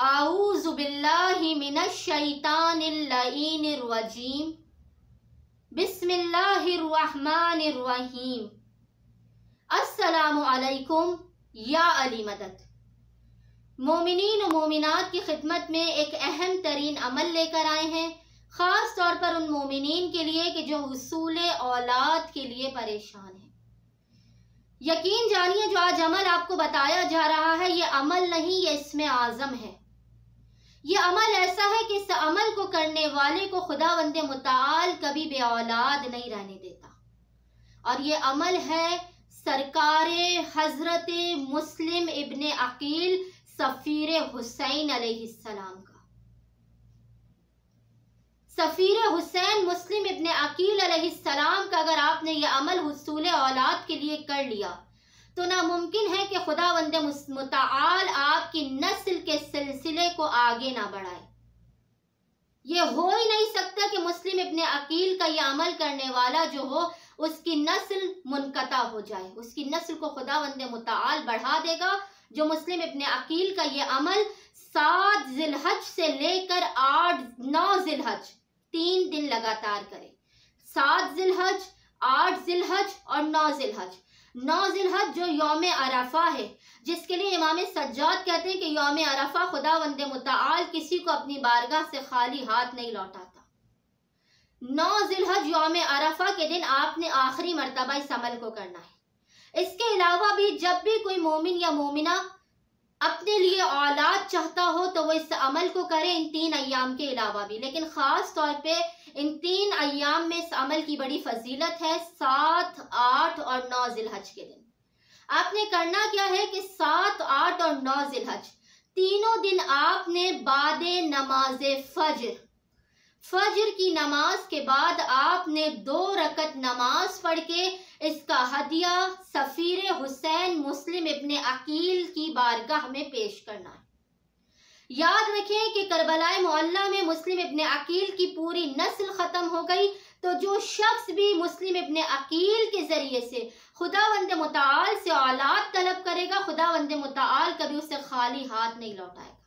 आऊज़ु बिल्लाहि मिनश शैतानिर लईनिर रजीम। बिस्मिल्लाहिर रहमानिर रहीम। अस्सलामु अलैकुम या अली मदद। मोमिनीन और मोमिनात की खिदमत में एक अहम तरीन अमल लेकर आए हैं, ख़ास तौर पर उन मोमिनीन के लिए कि जो हुसूले औलाद के लिए परेशान हैं। यकीन जानिए, जो आज अमल आपको बताया जा रहा है ये अमल नहीं, ये इसमें आज़म है। ये अमल ऐसा है कि इस अमल को करने वाले को खुदावंद मुताल कभी बे औलाद नहीं रहने देता। और ये अमल है सरकारे हजरत मुस्लिम इब्ने अकील सफीर हुसैन अलैहिस्सलाम का। सफीर हुसैन मुस्लिम इब्ने अकील अलैहिस्सलाम का अगर आपने ये अमल हुसूल औलाद के लिए कर लिया तो नामुमकिन है कि खुदावंद मुताल आपकी नस्ल के सिलसिले को आगे ना बढ़ाए। ये हो ही नहीं सकता कि मुस्लिम इब्ने अकील का ये अमल करने वाला जो हो उसकी नस्ल मुनकता हो जाए, उसकी नस्ल को खुदावंद मुताल बढ़ा देगा। जो मुस्लिम इब्ने अकील का ये अमल 7 जिलहज से लेकर 9 जिलहज 3 दिन लगातार करे। 7 जिलहज, 8 जिलहज और 9 जिलहज। 9 जिलहज जो यौम अरफा है, जिसके लिए इमाम सज्जाद कहते हैं कि यौम अरफा खुदावंद मुताल किसी को अपनी बारगाह से खाली हाथ नहीं लौटाता। 9 जिलहज यौम अरफा के दिन आपने आखिरी मर्तबा इस अमल को करना है। इसके अलावा भी जब भी कोई मोमिन या मोमिना अपने लिए औलाद चाहता हो तो वो इस अमल को करे, इन 3 अय्याम के अलावा भी। लेकिन खास तौर पे इन 3 अय्याम में इस अमल की बड़ी फजीलत है, 7, 8 और 9 जिलहज के दिन। आपने करना क्या है कि 7, 8 और 9 जिलहज तीनों दिन आपने बादे नमाज फजर की नमाज के बाद आपने 2 रकत नमाज पढ़ के इसका हदिया सफीर हुसैन मुस्लिम इब्ने अकील की बारगाह में पेश करना है। याद रखें कि करबलाए मोहल्ला में मुस्लिम इब्ने अकील की पूरी नस्ल खत्म हो गई, तो जो शख्स भी मुस्लिम इब्ने अकील के जरिए से खुदावंद मुताल से औलाद तलब करेगा, खुदावंद मुताल कभी उसे खाली हाथ नहीं लौटाएगा।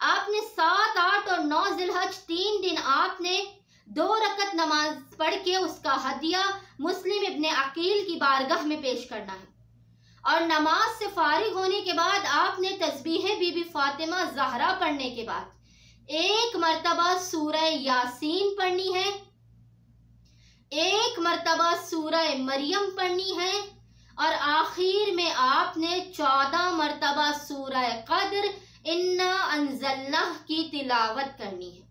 आपने 7, 8 और 9 जिलहज 3 दिन आपने 2 रकत नमाज पढ़ के उसका हदिया मुस्लिम इब्ने अकील की बारगाह में पेश करना है। और नमाज से फारिग होने के बाद आपने तस्बीह बीबी फातिमा ज़हरा पढ़ने के बाद 1 मर्तबा सूरह यासीन पढ़नी है, 1 मर्तबा सूरह मरियम पढ़नी है और आखिर में आपने 14 मर्तबा सूरह क़द्र इन्ना अंज़लनाह की तिलावत करनी है।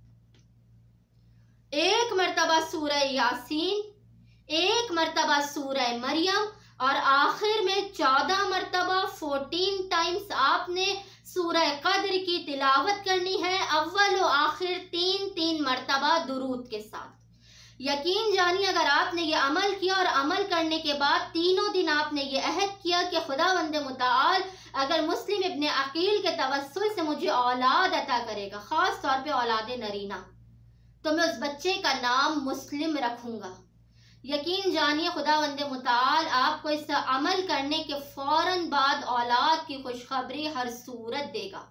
1 मर्तबा सूरह यासीन, 1 मर्तबा सूरह मरियम और आखिर में 14 मर्तबा 14 टाइम्स आपने सूरह क़द्र की तिलावत करनी है, अव्वल और आखिर 3-3 मर्तबा दुरूद के साथ। यकीन जानिए, अगर आपने ये अमल किया और अमल करने के बाद तीनों दिन आपने ये अहद किया कि खुदावंद मुताल अगर मुस्लिम इब्ने अकील के तवस्सुल से मुझे औलाद अता करेगा, खास तौर पे औलाद नरीना, तो मैं उस बच्चे का नाम मुस्लिम रखूंगा। यकीन जानिए, खुदावंद मुताल आपको इस अमल करने के फौरन बाद औलाद की खुशखबरी हर सूरत देगा।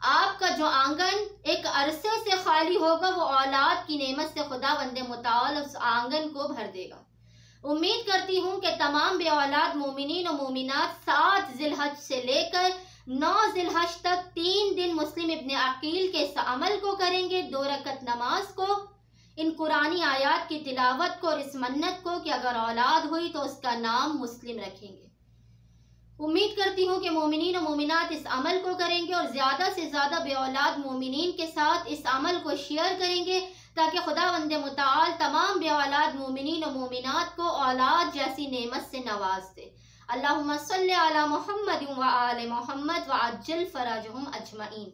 आपका जो आंगन एक अरसे से खाली होगा वो औलाद की नेमत से खुदावंद मुताल उस आंगन को भर देगा। उम्मीद करती हूँ कि तमाम बे औलाद मोमिनीन और मोमिनात 7 जिलहज से लेकर 9 जिलहज तक 3 दिन मुस्लिम इब्ने अकील के इस अमल को करेंगे, 2 रकत नमाज को, इन कुरानी आयात की तिलावत को और इस मन्नत को कि अगर औलाद हुई तो उसका नाम मुस्लिम रखेंगे। उम्मीद करती हूँ कि मोमिनीन और मोमिनात इस अमल को करेंगे और ज़्यादा से ज़्यादा बे औलाद मोमिनीन के साथ इस अमल को शेयर करेंगे ताकि खुदावंद मुताल तमाम बे औलाद मोमिनीन और मोमिनात को औलाद जैसी नेमत से नवाज दे। अल्लाहुम्मा सल्ली अला मुहम्मद व आले मुहम्मद व अज्जल फराजहुम अजमईन।